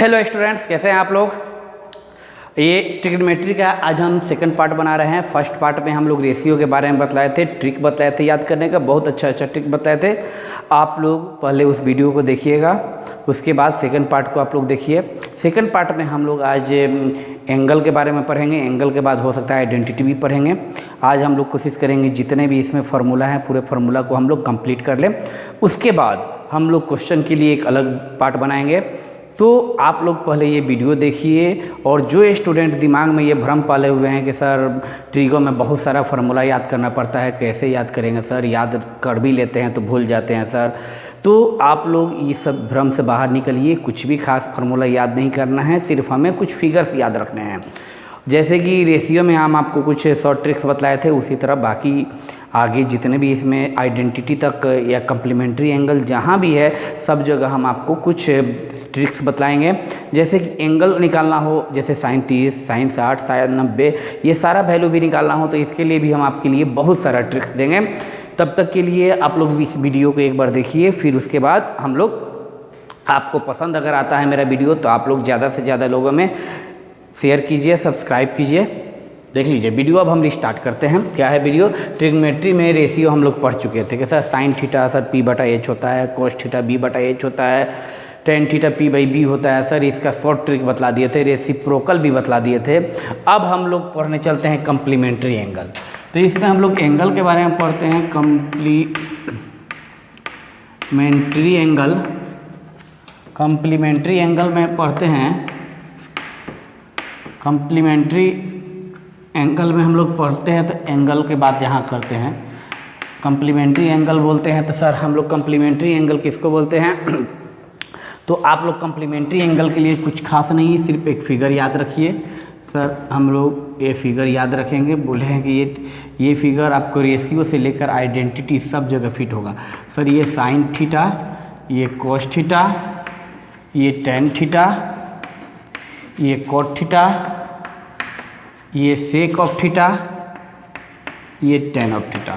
Hello students, कैसे हैं आप लोग। ये ट्रिग्नोमेट्री का आज हम सेकंड पार्ट बना रहे हैं। फर्स्ट पार्ट में हम लोग रेशियो के बारे में बतलाए थे, ट्रिक बताए थे याद करने का, बहुत अच्छा ट्रिक बताए थे। आप लोग पहले उस वीडियो को देखिएगा, उसके बाद सेकंड पार्ट को आप लोग देखिए। सेकंड पार्ट में हम लोग आज एंगल के बारे में पढ़ेंगे, एंगल के बाद हो सकता है आइडेंटिटी भी पढ़ेंगे। आज हम लोग कोशिश करेंगे जितने भी इसमें फार्मूला हैं पूरे फार्मूला को हम लोग कंप्लीट कर लें। उसके बाद हम लोग क्वेश्चन के लिए एक अलग पार्ट बनाएंगे। तो आप लोग पहले ये वीडियो देखिए, और जो स्टूडेंट दिमाग में ये भ्रम पाले हुए हैं कि सर ट्रिगो में बहुत सारा फार्मूला याद करना पड़ता है, कैसे याद करेंगे सर, याद कर भी लेते हैं तो भूल जाते हैं सर, तो आप लोग ये सब भ्रम से बाहर निकलिए। कुछ भी खास फार्मूला याद नहीं करना है, सिर्फ हमें कुछ फिगर्स याद रखने हैं। जैसे कि रेशियो में हम आपको कुछ शॉर्ट ट्रिक्स बतलाए थे, उसी तरह बाकी आगे जितने भी इसमें आइडेंटिटी तक या कम्प्लीमेंट्री एंगल जहाँ भी है सब जगह हम आपको कुछ ट्रिक्स बतलाएंगे। जैसे कि एंगल निकालना हो, जैसे sin 30, sin 60, sin 90, ये सारा वैल्यू भी निकालना हो तो इसके लिए भी हम आपके लिए बहुत सारा ट्रिक्स देंगे। तब तक के लिए आप लोग इस वीडियो को एक बार देखिए, फिर उसके बाद हम लोग, आपको पसंद अगर आता है मेरा वीडियो तो आप लोग ज़्यादा से ज़्यादा लोगों में शेयर कीजिए, सब्सक्राइब कीजिए। देख लीजिए वीडियो अब हम स्टार्ट करते हैं। क्या है वीडियो? ट्रिग्नोमेट्री में रेशियो हम लोग पढ़ चुके थे कि sir sine theta sir p/h होता है, कोस थीटा b/h होता है, टेन थीटा p/b होता है। सर इसका शॉर्ट ट्रिक बतला दिए थे, रेसिप्रोकल भी बतला दिए थे। अब हम लोग पढ़ने चलते हैं कम्प्लीमेंट्री एंगल। तो इसमें हम लोग एंगल के बारे में पढ़ते हैं, कम्प्लीमेंट्री एंगल। कम्प्लीमेंट्री एंगल में पढ़ते हैं, कम्प्लीमेंट्री एंगल में हम लोग पढ़ते हैं तो एंगल के बाद यहाँ करते हैं कम्प्लीमेंट्री एंगल बोलते हैं। तो सर हम लोग कम्प्लीमेंट्री एंगल किसको बोलते हैं? तो आप लोग कम्प्लीमेंट्री एंगल के लिए कुछ खास नहीं, सिर्फ एक फिगर याद रखिए। सर हम लोग ये फिगर याद रखेंगे, बोले हैं कि ये फिगर आपको रेशियो से लेकर आइडेंटिटी सब जगह फिट होगा। सर ये साइन थीटा, ये कोस थीटा, ये टेन थीटा, ये कोट थीटा, ये सेक ऑफ थीटा, ये टेन ऑफ थीटा।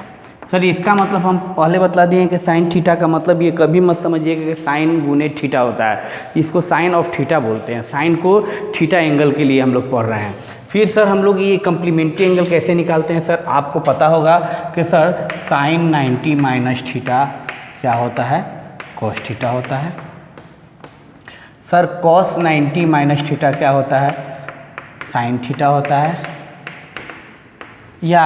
सर इसका मतलब हम पहले बतला दिए कि साइन थीटा का मतलब ये कभी मत समझिएगा कि साइन गुने थीटा होता है, इसको साइन ऑफ थीटा बोलते हैं। साइन को थीटा एंगल के लिए हम लोग पढ़ रहे हैं। फिर सर हम लोग ये कम्प्लीमेंट्री एंगल कैसे निकालते हैं? सर आपको पता होगा कि सर साइन 90 माइनस थीटा क्या होता है? कॉस थीटा होता है। सर कॉस 90 माइनस थीटा क्या होता है? साइन थीटा होता है। या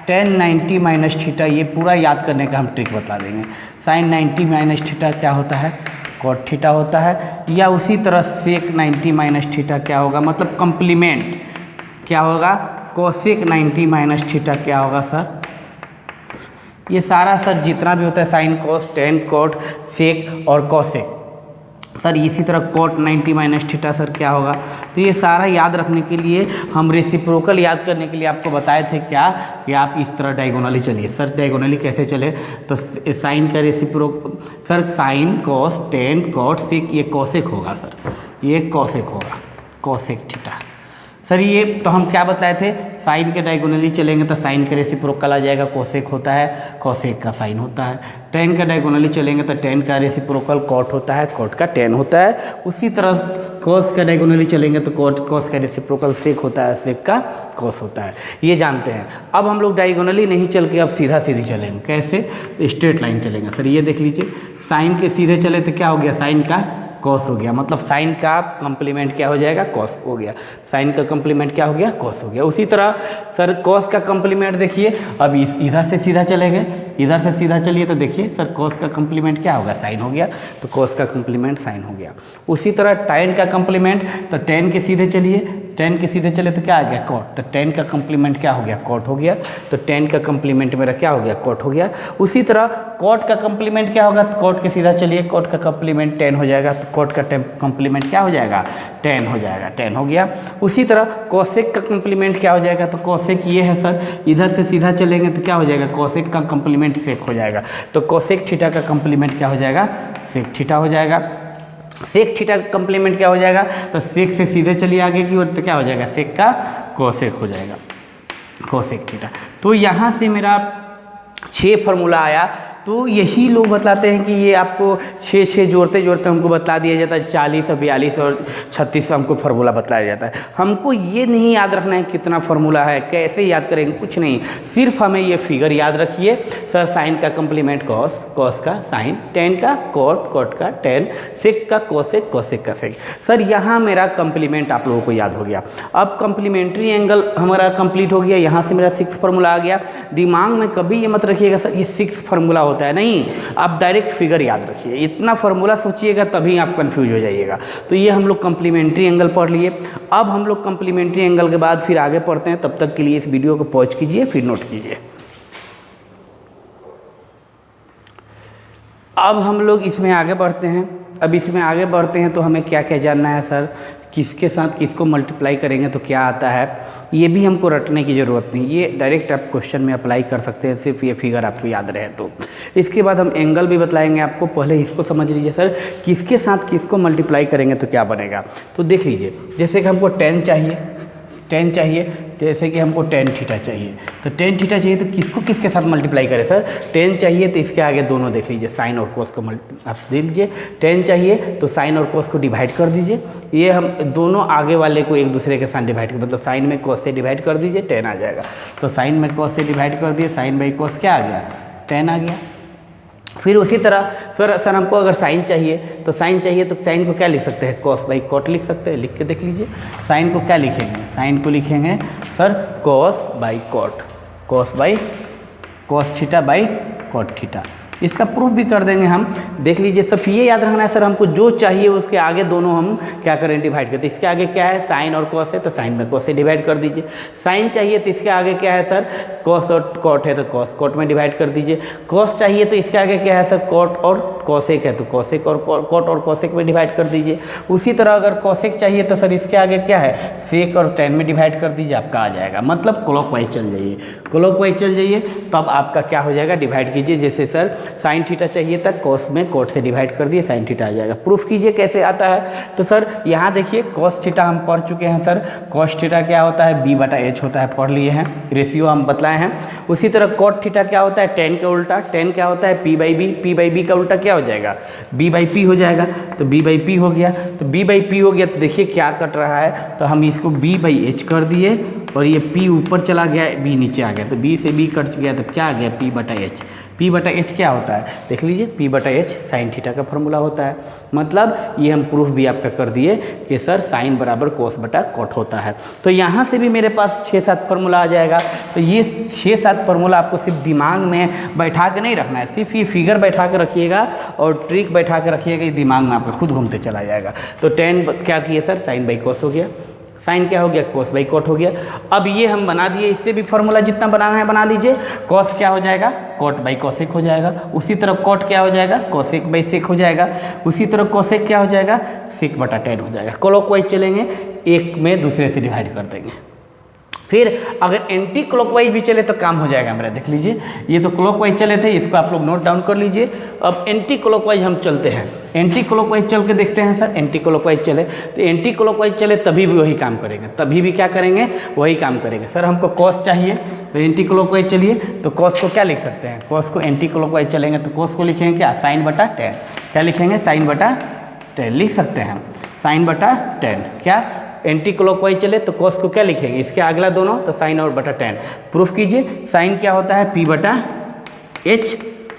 टेन 90 माइनस थीटा, ये पूरा याद करने का हम ट्रिक बता देंगे। साइन 90 माइनस थीटा क्या होता है? कॉट थीटा होता है। या उसी तरह सेक 90 माइनस थीटा क्या होगा? मतलब कम्प्लीमेंट क्या होगा? कोसेक 90 माइनस थीटा क्या होगा सर? ये सारा सर जितना भी होता है sine cos tan cot sec और कोसेक, सर इसी तरह कोट 90 माइनस थीटा सर क्या होगा? तो ये सारा याद रखने के लिए हम रेसिप्रोकल याद करने के लिए आपको बताए थे क्या कि आप इस तरह डायगोनली चलिए। सर डायगोनली कैसे चले? तो साइन का sir sine cos tan cot sec, ये कोसेक होगा सर, ये कोसेक होगा, कोसेक थीटा। सर ये तो हम क्या बतलाए थे? साइन के डायगोनली चलेंगे तो साइन का रेसिप्रोकल आ जाएगा, कोसेक होता है, कोसेक का साइन होता है। टेन का डायगोनली चलेंगे तो टेन का रेसिप्रोकल कॉट होता है, कॉट का टेन होता है। उसी तरह कोस का डायगोनली चलेंगे तो कोस का रेसिप्रोकल सेक होता है, सेक का कोस होता है। ये जानते हैं। अब हम लोग डायगोनली नहीं चल के अब सीधा सीधी चलेंगे। कैसे? स्ट्रेट लाइन चलेंगे। सर ये देख लीजिए, साइन के सीधे चले तो क्या हो गया? साइन का कॉस हो गया, मतलब साइन का कम्प्लीमेंट क्या हो जाएगा? कॉस हो गया। साइन का कम्प्लीमेंट क्या हो गया? कॉस हो गया। उसी तरह सर कॉस का कम्प्लीमेंट देखिए, अब इधर से सीधा चले गए, इधर से सीधा चलिए तो देखिए सर कॉस का कम्प्लीमेंट क्या होगा? साइन हो गया, तो कॉस का कम्प्लीमेंट साइन हो गया। उसी तरह टेन का कम्प्लीमेंट, तो टेन के सीधे चलिए, टेन के सीधे चले तो क्या आ गया? कॉट, तो टेन का कम्प्लीमेंट क्या हो गया? कॉट हो गया, तो टेन का कम्प्लीमेंट मेरा क्या हो गया? कॉट हो गया। उसी तरह कॉट का कम्प्लीमेंट क्या होगा? कॉट के सीधा चलिए, कॉट का कम्प्लीमेंट टेन हो जाएगा, तो कॉट का कम्प्लीमेंट क्या हो जाएगा? टेन हो जाएगा, टेन हो गया। उसी तरह कोसेक का कम्प्लीमेंट क्या हो जाएगा? तो कोसेक ये है सर, इधर से सीधा चलेंगे तो क्या हो जाएगा? कोसेक का कम्प्लीमेंट सेक हो जाएगा, तो कोसेक थीटा का कम्प्लीमेंट क्या हो जाएगा? सेक थीटा हो जाएगा। सेक थीटा का कम्प्लीमेंट क्या हो जाएगा? तो सेक से सीधे चलिए आगे की ओर तो क्या हो जाएगा? सेक का कोसेक हो जाएगा, कोसेक थीटा। तो यहाँ से मेरा 6 फार्मूला आया तो यही लोग बतलाते हैं कि ये आपको 6 जोड़ते जोड़ते हमको बतला दिया जाता है 40 और 42 और 36 हमको फार्मूला बतलाया जाता है। हमको ये नहीं याद रखना है कितना फार्मूला है, कैसे याद करेंगे, कुछ नहीं, सिर्फ हमें ये फिगर याद रखिए। सर साइन का कम्प्लीमेंट कॉस, कॉस का साइन, टेन का कॉट, कॉट का टेन, सेक का कोसेक, कोसेक का सेक। सर यहाँ मेरा कम्प्लीमेंट आप लोगों को याद हो गया। अब कम्प्लीमेंट्री एंगल हमारा कंप्लीट हो गया, यहाँ से मेरा 6 फार्मूला आ गया। दिमाग में कभी ये मत रखिएगा सर ये 6 फार्मूला होता है, नहीं, आप डायरेक्ट फिगर याद रखिए। इतना फार्मूला सोचिएगा तभी आप कंफ्यूज हो जाइएगा। तो ये हम लोग कम्प्लीमेंट्री एंगल पढ़ लिए। अब हम लोग कम्प्लीमेंट्री एंगल के बाद फिर आगे पढ़ते हैं, तब तक के लिए इस वीडियो को पॉज कीजिए फिर नोट कीजिए। अब हम लोग इसमें आगे बढ़ते हैं। अब इसमें आगे बढ़ते हैं तो हमें क्या क्या जानना है सर, किसके साथ किसको मल्टीप्लाई करेंगे तो क्या आता है, ये भी हमको रटने की ज़रूरत नहीं, ये डायरेक्ट आप क्वेश्चन में अप्लाई कर सकते हैं, सिर्फ ये फिगर आपको याद रहे तो। इसके बाद हम एंगल भी बतलाएंगे आपको, पहले इसको समझ लीजिए सर किसके साथ किसको मल्टीप्लाई करेंगे तो क्या बनेगा। तो देख लीजिए, जैसे कि हमको टेन चाहिए, जैसे कि हमको टेन थीटा चाहिए, तो टेन थीटा चाहिए तो किसको किसके साथ मल्टीप्लाई करें सर, टेन चाहिए तो इसके आगे दोनों देख लीजिए, साइन और कोस को आप दे लीजिए। टेन चाहिए तो साइन और कोस को डिवाइड कर दीजिए, ये हम दोनों आगे वाले को एक दूसरे के साथ डिवाइड कर, मतलब साइन में कोस से डिवाइड कर दीजिए, टेन आ जाएगा। तो साइन में कोस से डिवाइड कर दिए, साइन बाई कोस क्या आ गया, टेन आ गया। फिर उसी तरह फिर सर हमको अगर साइन चाहिए तो साइन तो साइन को क्या लिख सकते हैं, कॉस बाई कॉट लिख सकते हैं, लिख के देख लीजिए। साइन को क्या लिखेंगे, साइन को लिखेंगे sir cos by cot, cos by cos theta by cot theta. इसका प्रूफ भी कर देंगे हम, देख लीजिए। सब ये याद रखना है सर, हमको जो चाहिए उसके आगे दोनों हम क्या करें, डिवाइड करते। इसके आगे क्या है, साइन और कॉस है तो साइन में कॉस से डिवाइड कर दीजिए। साइन चाहिए तो इसके आगे क्या है सर, कॉस और कॉट है तो कॉस कॉट में डिवाइड कर दीजिए। कॉस चाहिए तो इसके आगे क्या है सर, कॉट और कॉसेक है तो कॉसेक और कॉट और कॉसेक में डिवाइड कर दीजिए। उसी तरह अगर कॉसेक चाहिए तो सर इसके आगे क्या है, सेक और टेन में डिवाइड कर दीजिए, आपका आ जाएगा। मतलब क्लॉकवाइज चल जाइए, क्लॉकवाइज चल जाइए, तब आपका क्या हो जाएगा, डिवाइड कीजिए। जैसे सर साइन थीटा चाहिए था, कॉस में कोट से डिवाइड कर दिए, साइन थीटा आ जाएगा। प्रूफ कीजिए कैसे आता है। तो सर यहाँ देखिए कॉस थीटा हम पढ़ चुके हैं सर, कॉस थीटा क्या होता है, बी बटा एच होता है, पढ़ लिए हैं, रेशियो हम बतलाए हैं। उसी तरह कॉट थीटा क्या होता है, टेन का उल्टा, टेन क्या होता है, P by B, P by B का उल्टा क्या हो जाएगा, बी बाई पी हो जाएगा। तो बी बाई पी हो गया, तो बी बाई पी हो गया तो देखिए क्या कट रहा है, तो हम इसको बी बाई एच कर दिए और ये P ऊपर चला गया, B नीचे आ गया, तो B से B कट गया तो क्या आ गया, P बटा एच। P बटा एच क्या होता है, देख लीजिए, P बटा एच साइन थीटा का फॉर्मूला होता है। मतलब ये हम प्रूफ भी आपका कर दिए कि सर साइन बराबर कोस बटा कॉट होता है। तो यहाँ से भी मेरे पास 6-7 फार्मूला आ जाएगा। तो ये 6-7 फार्मूला आपको सिर्फ दिमाग में बैठा के नहीं रखना है, सिर्फ ये फिगर बैठा के रखिएगा और ट्रिक बैठा के रखिएगा, ये दिमाग में आपका खुद घूमते चला जाएगा। तो टेन क्या किए सर, साइन बाई कोस हो गया, साइन क्या हो गया, कोस बाई कॉट हो गया। अब ये हम बना दिए, इससे भी फार्मूला जितना बनाना है बना लीजिए। कॉस क्या हो जाएगा, कॉट बाई कोसेक हो जाएगा। उसी तरह कॉट क्या हो जाएगा, कोसेक बाई सेक हो जाएगा। उसी तरह कोसेक क्या हो जाएगा, सेक बटा टेन हो जाएगा। क्लॉकवाइज चलेंगे, एक में दूसरे से डिवाइड कर देंगे। फिर अगर एंटी क्लॉकवाइज भी चले तो काम हो जाएगा मेरा, देख लीजिए। ये तो क्लॉकवाइज चले थे, इसको आप लोग नोट डाउन कर लीजिए। अब एंटी क्लॉकवाइज हम चलते हैं, एंटी क्लॉकवाइज चल के देखते हैं सर। एंटी क्लॉकवाइज चले तो एंटी क्लॉकवाइज चले तभी भी वही काम करेंगे, तभी भी क्या करेंगे, वही काम करेंगे। सर हमको कॉस चाहिए तो एंटी क्लॉकवाइज चलिए, तो कॉस को क्या लिख सकते हैं, कॉस को एंटी क्लॉकवाइज चलेंगे तो कॉस को लिखेंगे क्या, साइन बटा टेन। क्या लिखेंगे, साइन बटा टेन लिख सकते हैं, साइन बटा टेन। क्या एंटी क्लॉकवाइज चले तो कॉस को क्या लिखेंगे, इसके अगला दोनों तो साइन और बटा टेन। प्रूफ कीजिए, साइन क्या होता है, पी बटा एच,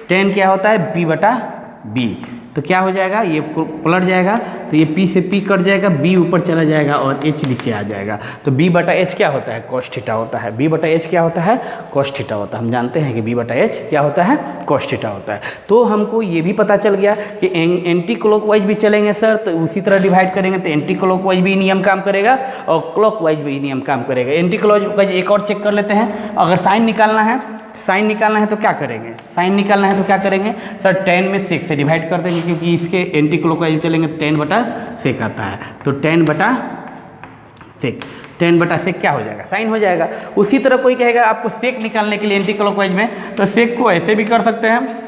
टेन क्या होता है, बी बटा बी। तो क्या हो जाएगा, ये पलट जाएगा तो ये P से P कट जाएगा, B ऊपर चला जाएगा और H नीचे आ जाएगा। तो B बटा H क्या होता है, कॉस थीटा होता है। B बटा H क्या होता है, कॉस थीटा होता है। हम जानते हैं कि B बटा H क्या होता है, कॉस थीटा होता है। तो हमको ये भी पता चल गया कि एंटी क्लॉकवाइज भी चलेंगे सर तो उसी तरह डिवाइड करेंगे, तो एंटी क्लॉकवाइज भी नियम काम करेगा और क्लॉकवाइज भी नियम काम करेगा। एंटी क्लॉकवाइज एक और चेक कर लेते हैं। अगर साइन निकालना है, साइन निकालना है तो क्या करेंगे, साइन निकालना है तो क्या करेंगे सर, टेन में सेक से डिवाइड कर देंगे, क्योंकि इसके एंटी क्लॉकवाइज चलेंगे तो टेन बटा सेक आता है। तो टेन बटा सेक, टेन बटा सेक क्या हो जाएगा, साइन हो जाएगा। उसी तरह कोई कहेगा आपको सेक निकालने के लिए एंटी क्लॉकवाइज में, तो सेक को ऐसे भी कर सकते हैं।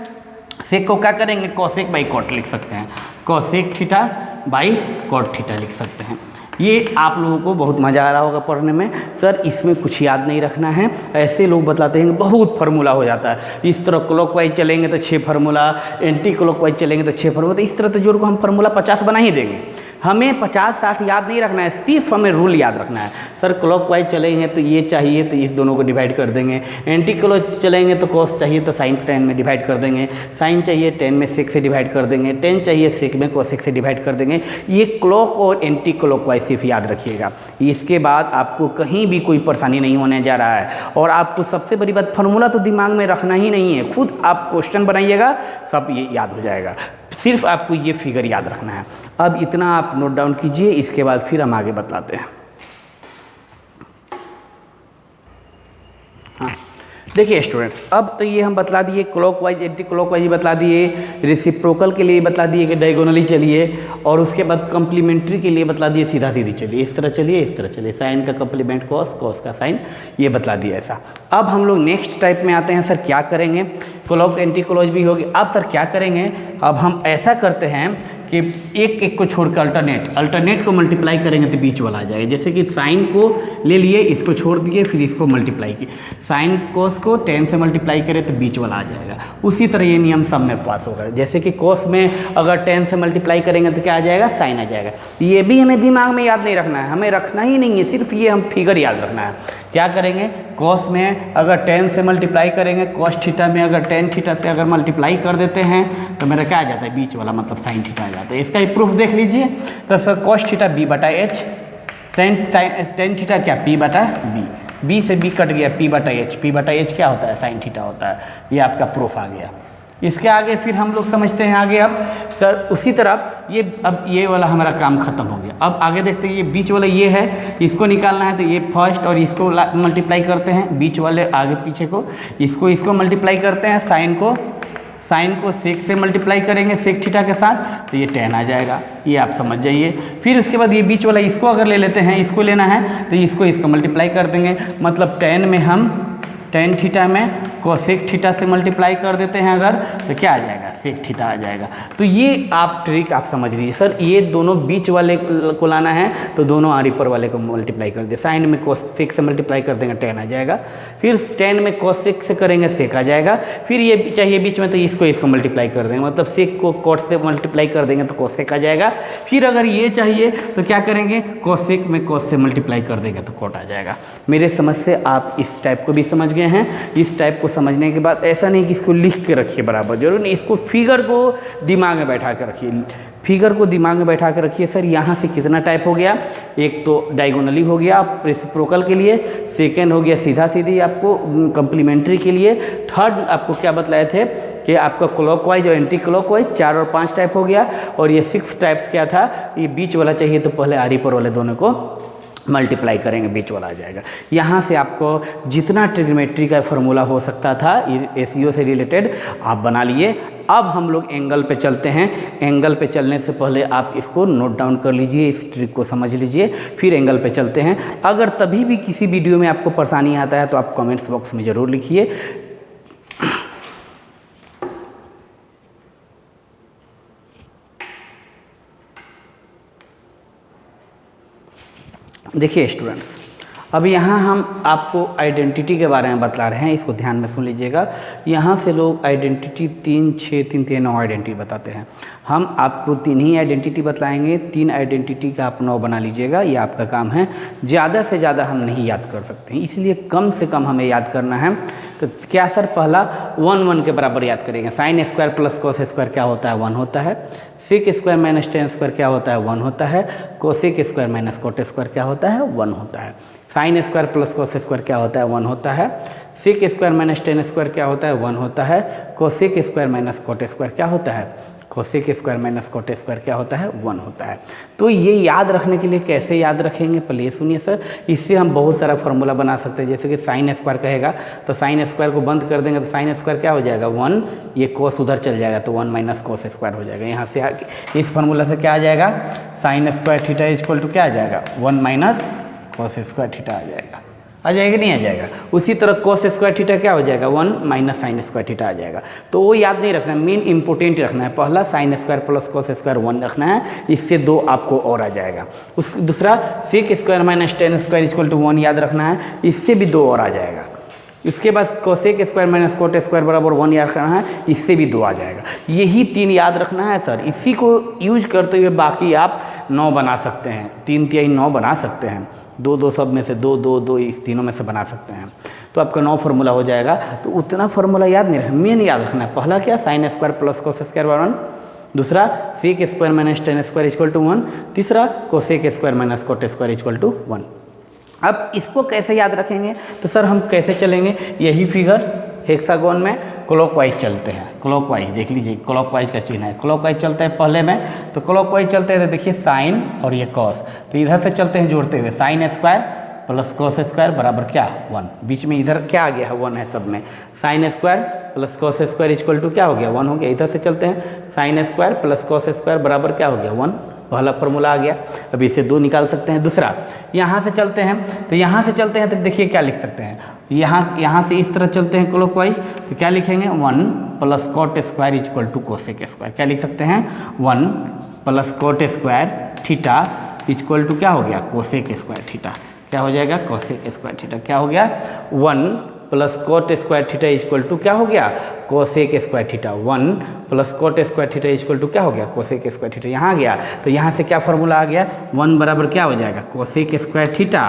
सेक को क्या करेंगे, कोसेक बाई कॉट लिख सकते हैं, cosec theta by cot theta लिख सकते हैं। ये आप लोगों को बहुत मज़ा आ रहा होगा पढ़ने में। सर इसमें कुछ याद नहीं रखना है, ऐसे लोग बताते हैं कि बहुत फार्मूला हो जाता है, इस तरह क्लॉकवाइज चलेंगे तो 6 फार्मूला, एंटी क्लॉकवाइज चलेंगे तो 6 फार्मूला, तो इस तरह तो जोड़ को हम फार्मूला 50 बना ही देंगे। हमें 50-60 याद नहीं रखना है, सिर्फ हमें रूल याद रखना है। सर क्लॉकवाइज चलेंगे तो ये चाहिए तो इस दोनों को डिवाइड कर देंगे, एंटी क्लॉक चलेंगे तो कॉस चाहिए तो साइन 10 में डिवाइड कर देंगे, साइन चाहिए 10 में सेक से डिवाइड कर देंगे, 10 चाहिए सेक में कोसेक से डिवाइड कर देंगे। ये क्लॉक और एंटी क्लॉकवाइज सिर्फ याद रखिएगा, इसके बाद आपको कहीं भी कोई परेशानी नहीं होने जा रहा है। और आपको सबसे बड़ी बात, फार्मूला तो दिमाग में रखना ही नहीं है, खुद आप क्वेश्चन बनाइएगा, सब ये याद हो जाएगा, सिर्फ आपको ये फिगर याद रखना है। अब इतना आप नोट डाउन कीजिए, इसके बाद फिर हम आगे बताते हैं। हाँ देखिए स्टूडेंट्स, अब तो ये हम बतला दिए क्लॉकवाइज एंटी क्लॉकवाइज बतला दिए, रेसिप्रोकल के लिए बतला दिए कि डायगोनली चलिए, और उसके बाद कम्प्लीमेंट्री के लिए बतला दिए सीधा सीधी चलिए, इस तरह चलिए, इस तरह चलिए, साइन का कम्प्लीमेंट कॉस, कॉस का साइन, ये बतला दिया ऐसा। अब हम लोग नेक्स्ट टाइप में आते हैं। सर क्या करेंगे, क्लॉक एंटी क्लॉक भी होगी। अब सर क्या करेंगे, अब हम ऐसा करते हैं कि एक एक को छोड़कर अल्टरनेट को मल्टीप्लाई करेंगे तो बीच वाला आ जाएगा। जैसे कि साइन को ले लिए, इसको छोड़ दिए, फिर इसको मल्टीप्लाई किए, साइन कोस को 10 से मल्टीप्लाई करें तो बीच वाला आ जाएगा। उसी तरह ये नियम सब में पास होगा। जैसे कि कोस में अगर 10 से मल्टीप्लाई करेंगे तो क्या आ जाएगा, साइन आ जाएगा। ये भी हमें दिमाग में याद नहीं रखना है, हमें रखना ही नहीं है, सिर्फ ये हम फिगर याद रखना है। क्या करेंगे, कॉस में अगर 10 से मल्टीप्लाई करेंगे, कॉस थीटा में अगर 10 थीटा से अगर मल्टीप्लाई कर देते हैं तो मेरा क्या आ जाता है, बीच वाला मतलब साइन थीटा आ जाता है। इसका ही प्रूफ देख लीजिए। तो सर कॉस थीटा बी बटा एच, टेन थीटा क्या पी बटा बी, बी से बी कट गया, पी बटा एच क्या होता है, साइन थीटा होता है। ये आपका प्रूफ आ गया। इसके आगे फिर हम लोग समझते हैं आगे। अब सर उसी तरह ये, अब ये वाला हमारा काम खत्म हो गया। अब आगे देखते हैं, ये बीच वाला ये है, इसको निकालना है तो ये फर्स्ट और इसको मल्टीप्लाई करते हैं, बीच वाले आगे पीछे को, इसको मल्टीप्लाई करते हैं, साइन को सेक से मल्टीप्लाई करेंगे, सेक थीटा के साथ, तो ये 10 आ जाएगा। ये आप समझ जाइए। फिर उसके बाद ये बीच वाला इसको अगर ले लेते हैं, इसको लेना है तो इसको मल्टीप्लाई कर देंगे, मतलब 10 में हम टेन थीटा में कोसेक थीटा से मल्टीप्लाई कर देते हैं अगर, तो क्या आ जाएगा, सेक थीटा आ जाएगा। तो ये आप ट्रिक आप समझ लीजिए। सर ये दोनों बीच वाले को लाना है तो दोनों आर ऊपर वाले को मल्टीप्लाई कर दे, साइन में कोसेक से मल्टीप्लाई कर देंगे 10 आ जाएगा, फिर 10 में कोसेक से करेंगे सेक आ जाएगा, फिर ये चाहिए बीच में तो इसको मल्टीप्लाई कर देंगे, मतलब सेक को कोट से मल्टीप्लाई कर देंगे तो कोसेक आ जाएगा। फिर अगर ये चाहिए तो क्या करेंगे, कोसेक में कोस से मल्टीप्लाई कर देंगे तो कोट आ जाएगा। मेरे समझ से आप इस टाइप को भी समझ गए हैं। इस टाइप को समझने के बाद ऐसा नहीं कि इसको लिख के रखिए बराबर, जरूर नहीं, इसको फिगर को दिमाग में बैठा कर रखिए, फिगर को दिमाग में बैठा कर रखिए। सर यहाँ से कितना टाइप हो गया, एक तो डायगोनली हो गया रेसिप्रोकल के लिए, सेकेंड हो गया सीधा सीधी आपको कम्प्लीमेंट्री के लिए, थर्ड आपको क्या बतलाए थे कि आपका क्लॉकवाइज और एंटी क्लॉकवाइज 4 और 5 टाइप हो गया, और ये 6 टाइप्स क्या था, ये बीच वाला चाहिए तो पहले आर पर वाले दोनों को मल्टीप्लाई करेंगे, बीच वाला आ जाएगा। यहाँ से आपको जितना ट्रिग्नोमेट्री का फार्मूला हो सकता था एसीओ से रिलेटेड आप बना लिए। अब हम लोग एंगल पे चलते हैं। एंगल पे चलने से पहले आप इसको नोट डाउन कर लीजिए, इस ट्रिक को समझ लीजिए, फिर एंगल पे चलते हैं। अगर तभी भी किसी वीडियो में आपको परेशानी आता है तो आप कमेंट्स बॉक्स में ज़रूर लिखिए। देखिए स्टूडेंट्स, अब यहाँ हम आपको आइडेंटिटी के बारे में बतला रहे हैं, इसको ध्यान में सुन लीजिएगा। यहाँ से लोग आइडेंटिटी 3, 6, 3, 3, 9 आइडेंटिटी बताते हैं। हम आपको 3 ही आइडेंटिटी बतलाएंगे, 3 आइडेंटिटी का आप 9 बना लीजिएगा, ये आपका काम है। ज़्यादा से ज़्यादा हम नहीं याद कर सकते हैं, इसलिए कम से कम हमें याद करना है। तो क्या सर, पहला 1 1 के बराबर याद करेंगे। Sine square plus cos square क्या होता है, 1 होता है। Sec square minus tan square क्या होता है, 1 होता है। Cosec square minus cot square क्या होता है, 1 होता है। Sine square plus cos square क्या होता है, 1 होता है। Sec square minus tan square क्या होता है, 1 होता है। Cosec square minus cot square क्या होता है, cosec square minus cot square क्या होता है, 1 होता है। तो ये याद रखने के लिए कैसे याद रखेंगे, पहले ये सुनिए सर। इससे हम बहुत सारा फार्मूला बना सकते हैं। जैसे कि साइन स्क्वायर कहेगा तो साइन स्क्वायर को बंद कर देंगे तो साइन स्क्वायर क्या हो जाएगा, 1, ये कोस उधर चल जाएगा तो 1 माइनस कोस स्क्वायर हो जाएगा। यहाँ से इस फार्मूला से क्या आ जाएगा, sine square theta equal to क्या आ जाएगा, 1 माइनस कोस स्क्वायर थीटा आ जाएगा। आ जाएगा नहीं आ जाएगा। उसी तरह कोस स्क्वायर थीटा क्या हो जाएगा 1 माइनस साइन स्क्वायर थीटा आ जाएगा। तो वो याद नहीं रखना है, मेन इंपॉर्टेंट रखना है, पहला sign square plus cos square 1 रखना है, इससे 2 आपको और आ जाएगा। उस दूसरा sec square minus tan square equal to 1 याद रखना है, इससे भी 2 और आ जाएगा। इसके बाद cosec square minus cot square बराबर 1 याद रखना है, इससे भी 2 आ जाएगा। यही 3 याद रखना है सर। इसी को यूज करते हुए बाकी आप 9 बना सकते हैं, 3 तिहाई 9 बना सकते हैं, 2 सब में से 2 2 2 इस तीनों में से बना सकते हैं, तो आपका 9 फार्मूला हो जाएगा। तो उतना फार्मूला याद नहीं रखना, मेन याद रखना है। पहला क्या sine square plus cos square बराबर 1, दूसरा sec square minus tan square equal to 1, तीसरा cosec square minus cot square equal to 1। अब इसको कैसे याद रखेंगे, तो सर हम कैसे चलेंगे, यही फिगर हेक्सागोन में क्लॉकवाइज चलते हैं। क्लॉकवाइज देख लीजिए, क्लॉकवाइज का चिन्ह है, क्लॉकवाइज चलते हैं पहले में। तो क्लॉकवाइज चलते हैं तो देखिए साइन और ये कॉस, तो इधर से चलते हैं जोड़ते हुए, sign square plus cos square बराबर क्या 1, बीच में इधर क्या आ गया है 1 है सब में, sine square plus cos square equal to क्या हो गया 1 हो गया। इधर से चलते हैं, sign square plus cos square बराबर क्या हो गया 1, पहला फॉर्मूला आ गया। अब इसे 2 निकाल सकते हैं। दूसरा यहाँ से चलते हैं, तो यहाँ से चलते हैं तो देखिए क्या लिख सकते हैं, यहाँ से इस तरह चलते हैं क्लॉकवाइज, तो क्या लिखेंगे 1 plus cot square equal to cosec square, क्या लिख सकते हैं 1 plus cot square theta equal to क्या हो गया कोसेक स्क्वायर थीटा, क्या हो जाएगा कोसेक स्क्वायर थीटा, क्या हो गया 1 plus cot square theta equal to क्या हो गया cosec square theta, 1 plus cot square theta equal to क्या हो गया कोसेक स्क्वायर थीटा। यहाँ आ गया, तो यहाँ से क्या फॉर्मूला आ गया 1 बराबर क्या हो जाएगा कोसेक स्क्वायर थीटा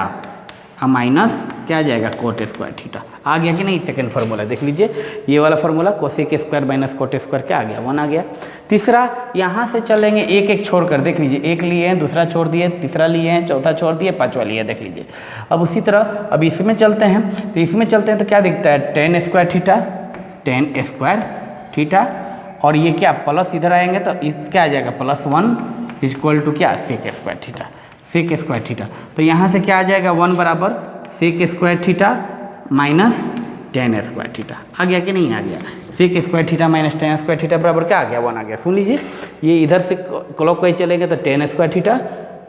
माइनस क्या आ जाएगा कोट स्क्वायर थीटा। आ गया कि नहीं, सेकंड फार्मूला देख लीजिए, ये वाला formula cosec square minus cot square क्या आ गया 1 आ गया। तीसरा यहाँ से चलेंगे एक एक छोड़कर, देख लीजिए, एक लिए हैं, दूसरा छोड़ दिए, तीसरा लिए हैं, चौथा छोड़ दिए, पांचवा लिए, देख लीजिए। अब उसी तरह अब इसमें चलते हैं, तो इसमें चलते हैं तो क्या दिखता है टेन स्क्वायर थीटा, और ये क्या प्लस इधर आएंगे तो इस क्या आ जाएगा +1 इक्वल टू क्या सेक स्क्वायर थीटा। तो यहाँ से क्या आ जाएगा 1 बराबर sec square theta minus tan square theta. आ गया कि नहीं आ गया, sec square theta minus tan square theta बराबर क्या आ गया 1 आ गया। सुन लीजिए, ये इधर से क्लॉकवाइज चलेंगे तो टेन स्क्वायर थीटा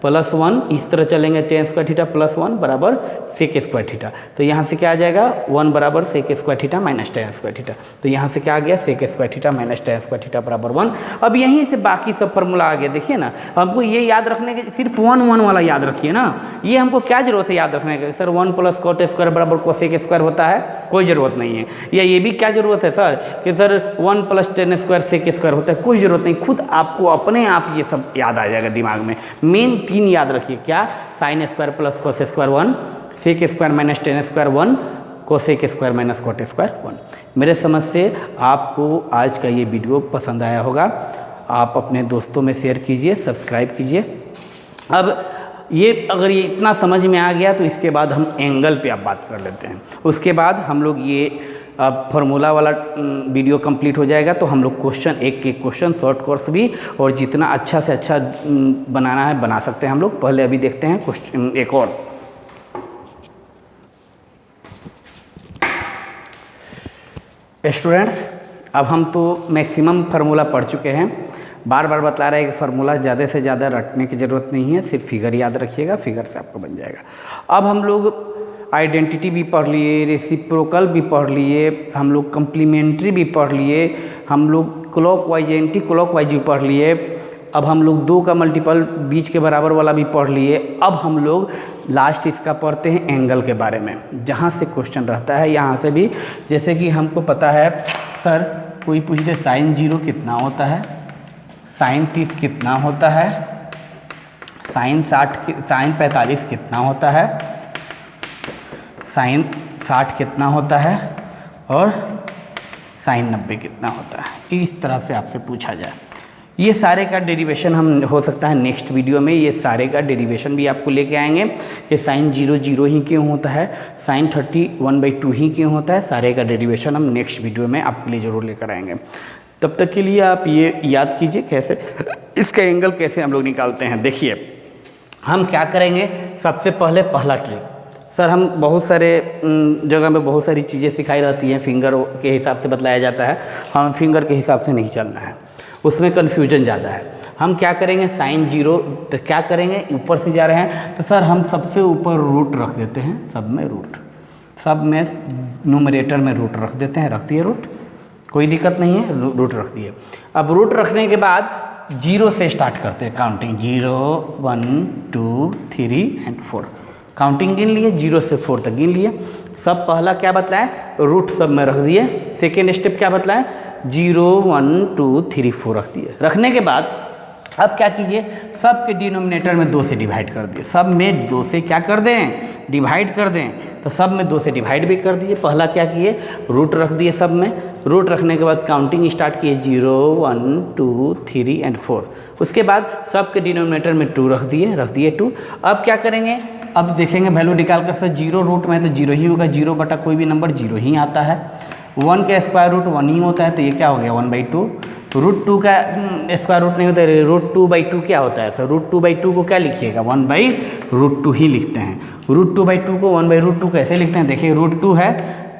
+1, इस तरह चलेंगे टेन स्क्वायर थीटा +1 बराबर सेक स्क्वायर थीटा। तो यहाँ से क्या आ जाएगा 1 बराबर sec square theta minus tan square theta. तो यहाँ से क्या आ गया sec square theta minus tan square theta बराबर 1। अब यहीं से बाकी सब फॉर्मूला आ गया, देखिए ना, हमको ये याद रखने के सिर्फ 1 वाला याद रखिए ना, ये हमको क्या जरूरत है याद रखने का, सर 1 प्लस कोट स्क्वायर बराबर कोसेक स्क्वायर होता है, कोई ज़रूरत नहीं है। या ये भी क्या जरूरत है सर कि sir 1 plus tan square sec square होता है, कोई ज़रूरत नहीं, खुद आपको अपने आप ये सब याद आ जाएगा दिमाग में। मेन 3 याद रखिए, क्या sine square plus cos square 1, sec square minus tan square 1, cosec square minus cot square 1। मेरे समझ से आपको आज का ये वीडियो पसंद आया होगा, आप अपने दोस्तों में शेयर कीजिए, सब्सक्राइब कीजिए। अब ये अगर ये इतना समझ में आ गया तो इसके बाद हम एंगल पे आप बात कर लेते हैं। उसके बाद हम लोग ये अब फार्मूला वाला वीडियो कंप्लीट हो जाएगा, तो हम लोग क्वेश्चन एक क्वेश्चन शॉर्ट कोर्स भी और जितना अच्छा से अच्छा बनाना है बना सकते हैं हम लोग। पहले अभी देखते हैं क्वेश्चन एक और। स्टूडेंट्स, अब हम तो मैक्सिमम फार्मूला पढ़ चुके हैं, बार बार बता रहे हैं कि फार्मूला ज़्यादा से ज़्यादा रटने की ज़रूरत नहीं है, सिर्फ फिगर याद रखिएगा, फिगर से आपको बन जाएगा। अब हम लोग आइडेंटिटी भी पढ़ लिए, रेसिप्रोकल भी पढ़ लिए, हम लोग कम्प्लीमेंट्री भी पढ़ लिए, हम लोग क्लॉकवाइज एंटी क्लॉकवाइज भी पढ़ लिए, अब हम लोग 2 का मल्टीपल बीच के बराबर वाला भी पढ़ लिए। अब हम लोग लास्ट इसका पढ़ते हैं एंगल के बारे में, जहाँ से क्वेश्चन रहता है यहाँ से भी। जैसे कि हमको पता है सर, कोई पूछ दे साइन 0 कितना होता है, साइन 30 कितना होता है, साइन 45 कितना होता है, साइन 60 कितना होता है, और साइन 90 कितना होता है। इस तरह से आपसे पूछा जाए, ये सारे का डेरिवेशन हम हो सकता है नेक्स्ट वीडियो में, ये सारे का डेरिवेशन भी आपको लेके आएंगे कि साइन 0 ही क्यों होता है, साइन 31/2 ही क्यों होता है। सारे का डेरिवेशन हम नेक्स्ट वीडियो में आपके लिए ज़रूर लेकर आएंगे। तब तक के लिए आप ये याद कीजिए कैसे इसका एंगल कैसे हम लोग निकालते हैं। देखिए हम क्या करेंगे, सबसे पहले पहला ट्रिक, सर हम बहुत सारे जगह में बहुत सारी चीज़ें सिखाई रहती हैं, फिंगर के हिसाब से बतलाया जाता है, हम फिंगर के हिसाब से नहीं चलना है, उसमें कन्फ्यूजन ज़्यादा है। हम क्या करेंगे, साइन 0 तो क्या करेंगे, ऊपर से जा रहे हैं तो सर हम सबसे ऊपर रूट रख देते हैं, सब में रूट, सब में न्यूमरेटर में रूट रख देते हैं, रख दिए रूट, कोई दिक्कत नहीं है, रूट रख दिए। अब रूट रखने के बाद 0 से स्टार्ट करते हैं काउंटिंग, 0 1 2 3 एंड 4 काउंटिंग गिन लिए, 0 से 4 तक गिन लिए। सब पहला क्या बतलाएं, रूट सब में रख दिए। सेकेंड स्टेप क्या बतलाएं, 0 1 2 3 4 रख दिए। रखने के बाद अब क्या कीजिए, सब के डिनोमिनेटर में 2 से डिवाइड कर दिए, सब में 2 से क्या कर दें, डिवाइड कर दें। तो सब में 2 से डिवाइड भी कर दिए। पहला क्या किए, रूट रख दिए सब में। रूट रखने के बाद काउंटिंग स्टार्ट किए, 0 1 2 3 एंड 4। उसके बाद सब के डिनोमिनेटर में 2 रख दिए 2। अब क्या करेंगे, अब देखेंगे वैल्यू निकाल कर, सर 0 रूट में है तो 0 ही होगा, 0 बटा कोई भी नंबर 0 ही आता है। 1 का स्क्वायर रूट 1 ही होता है, तो ये क्या हो गया 1/2। रूट 2 का स्क्वायर रूट नहीं होता है, रूट 2/2 क्या होता है सर, रूट 2/2 को क्या लिखिएगा, 1/√2 ही लिखते हैं। रूट 2/2 को 1/√2 कैसे लिखते हैं, देखिए रूट 2 है,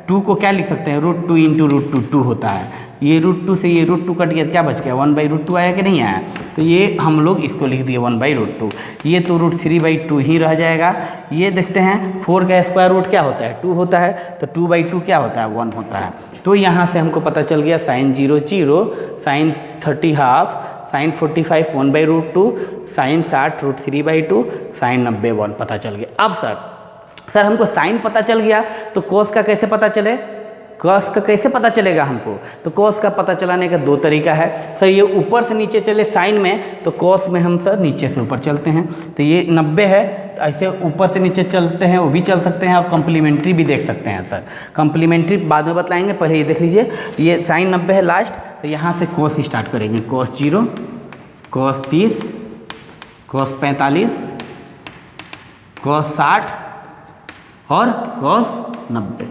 2 को क्या लिख सकते हैं, रूट 2 इंटू रूट 2 होता है। ये रूट 2 से ये रूट 2 कट गया, क्या बच गया, 1/√2 आया कि नहीं आया, तो ये हम लोग इसको लिख दिए 1/√2। ये तो रूट 3/2 ही रह जाएगा। ये देखते हैं 4 का स्क्वायर रूट क्या होता है, 2 होता है, तो 2/2 क्या होता है, 1 होता है। तो यहाँ से हमको पता चल गया sine 0 0, sine 30 half, sine 45 1/√2, sine 60 root 3/2, sine 90 1 पता चल गया। अब सर हमको साइन पता चल गया, तो कोस का कैसे पता चले, कॉस का कैसे पता चलेगा हमको, तो कॉस का पता चलाने का 2 तरीका है। सर ये ऊपर से नीचे चले साइन में, तो कॉस में हम सर नीचे से ऊपर चलते हैं। तो ये 90 है, तो ऐसे ऊपर से नीचे चलते हैं, वो भी चल सकते हैं, और कम्प्लीमेंट्री भी देख सकते हैं सर। कम्प्लीमेंट्री बाद में बतलाएंगे, पहले ये देख लीजिए, ये साइन 90 है लास्ट, तो यहाँ से कॉस स्टार्ट करेंगे, कॉस 0, कॉस 30, कॉस 45, कॉस 60 और कॉस 90।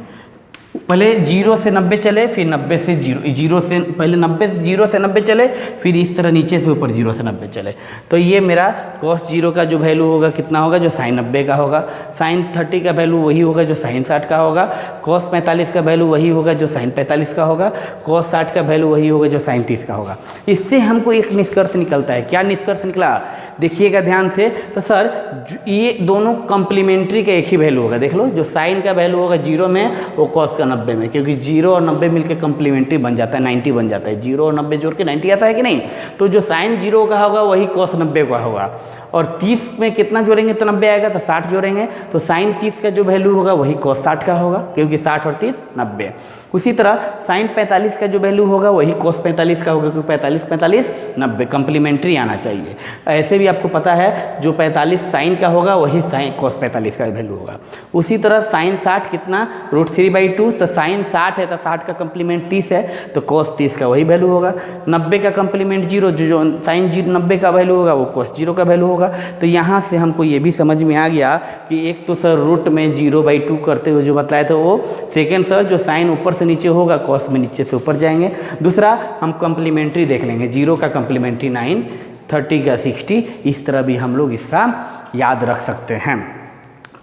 पहले 0 से 90 चले, फिर 90 से 0 से पहले 0 से 90 चले, फिर इस तरह नीचे से ऊपर 0 से 90 चले। तो ये मेरा cos 0 का जो वैल्यू होगा कितना होगा, जो साइन 90 का होगा। साइन 30 का वैल्यू वही होगा जो साइन 60 का होगा। cos 45 का वैल्यू वही होगा जो साइन 45 का होगा। cos 60 का वैल्यू वही होगा जो साइन 30 का होगा। इससे हमको एक निष्कर्ष निकलता है। क्या निष्कर्ष निकला, देखिएगा ध्यान से। तो सर ये दोनों कम्प्लीमेंट्री का एक ही वैल्यू होगा, देख लो, जो साइन का वैल्यू होगा 0 में, वो cos का 90 में, क्योंकि 0 और 90 मिलके कम्प्लीमेंट्री बन जाता है, 90 बन जाता है। 0 और 90 जोड़ के 90 आता है कि नहीं। तो जो साइन 0 का होगा वही cos 90 का होगा, और 30 में कितना जोड़ेंगे तो 90 आएगा, तो 60 जोड़ेंगे, तो साइन 30 का जो वैल्यू होगा वही cos 60 का होगा, क्योंकि 60 और 30 90। उसी तरह साइन 45 का जो वैल्यू होगा वही cos 45 का होगा, क्योंकि 45 45 90 कम्प्लीमेंट्री आना चाहिए। ऐसे भी आपको पता है जो 45 साइन का होगा वही साइन cos 45 का वैल्यू होगा। उसी तरह साइन 60 कितना, रूट 3/2, तो साइन 60 है तो 60 का कम्प्लीमेंट 30 है, तो cos 30 का वही वैल्यू होगा। 90 का कम्प्लीमेंट 0, जो साइन 90 का वैल्यू होगा वो cos 0 का वैल्यू होगा। तो यहाँ से हमको ये भी समझ में आ गया कि एक तो सर रूट में 0/2 करते हुए जो बताया था वो, सेकेंड सर जो साइन ऊपर से नीचे होगा cos में नीचे से ऊपर जाएंगे। दूसरा हम कम्प्लीमेंट्री देख लेंगे, 0 का कम्प्लीमेंट्री 9, 30 का 60, इस तरह भी हम लोग इसका याद रख सकते हैं।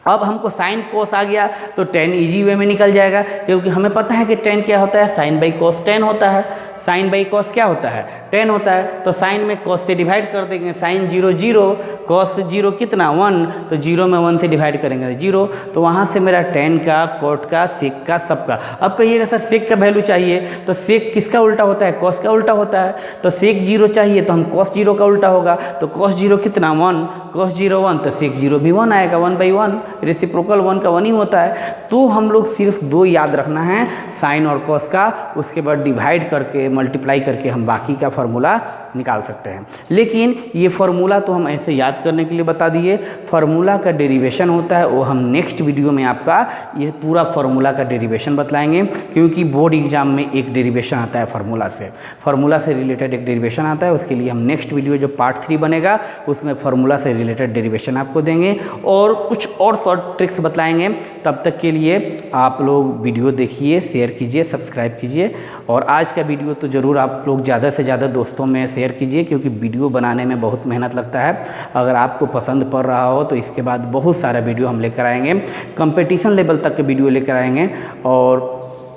अब हमको साइन कोस आ गया तो tan इजी वे में निकल जाएगा, क्योंकि हमें पता है कि tan क्या होता है, साइन बाई कोस tan होता है। साइन बाई कॉस क्या होता है, tan होता है। तो साइन में कॉस से डिवाइड कर देंगे, साइन 0 0, कॉस 0 कितना 1, तो 0 में 1 से डिवाइड करेंगे 0, तो वहाँ से मेरा tan का, कॉट का, सेक का, सबका। अब कहिएगा सर सेक का वैल्यू चाहिए, तो सेक किसका उल्टा होता है, कॉस का उल्टा होता है। तो सेक 0 चाहिए तो हम कॉस 0 का उल्टा होगा, तो कॉस 0 कितना 1, कॉस 0 1, तो सेक 0 भी 1 आएगा, 1/1, रेसिप्रोकल 1 का 1 ही होता है। तो हम लोग सिर्फ 2 याद रखना है, साइन और कॉस का, उसके बाद डिवाइड करके मल्टीप्लाई करके हम बाकी का फार्मूला निकाल सकते हैं। लेकिन ये फार्मूला तो हम ऐसे याद करने के लिए बता दिए, फार्मूला का डेरिवेशन होता है वो हम नेक्स्ट वीडियो में आपका ये पूरा फार्मूला का डेरिवेशन बतलाएंगे, क्योंकि बोर्ड एग्जाम में एक डेरिवेशन आता है फार्मूला से रिलेटेड एक डेरिवेशन आता है। उसके लिए हम नेक्स्ट वीडियो जो पार्ट 3 बनेगा उसमें फार्मूला से रिलेटेड डेरिवेशन आपको देंगे और कुछ और शॉर्ट ट्रिक्स बतलाएंगे। तब तक के लिए आप लोग वीडियो देखिए, शेयर कीजिए, सब्सक्राइब कीजिए, और आज का वीडियो तो ज़रूर आप लोग ज़्यादा से ज़्यादा दोस्तों में शेयर कीजिए, क्योंकि वीडियो बनाने में बहुत मेहनत लगता है। अगर आपको पसंद पड़ रहा हो तो इसके बाद बहुत सारा वीडियो हम लेकर आएंगे, कंपटीशन लेवल तक के वीडियो लेकर आएंगे। और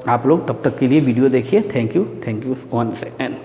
आप लोग तब तक के लिए वीडियो देखिए। Thank you once again.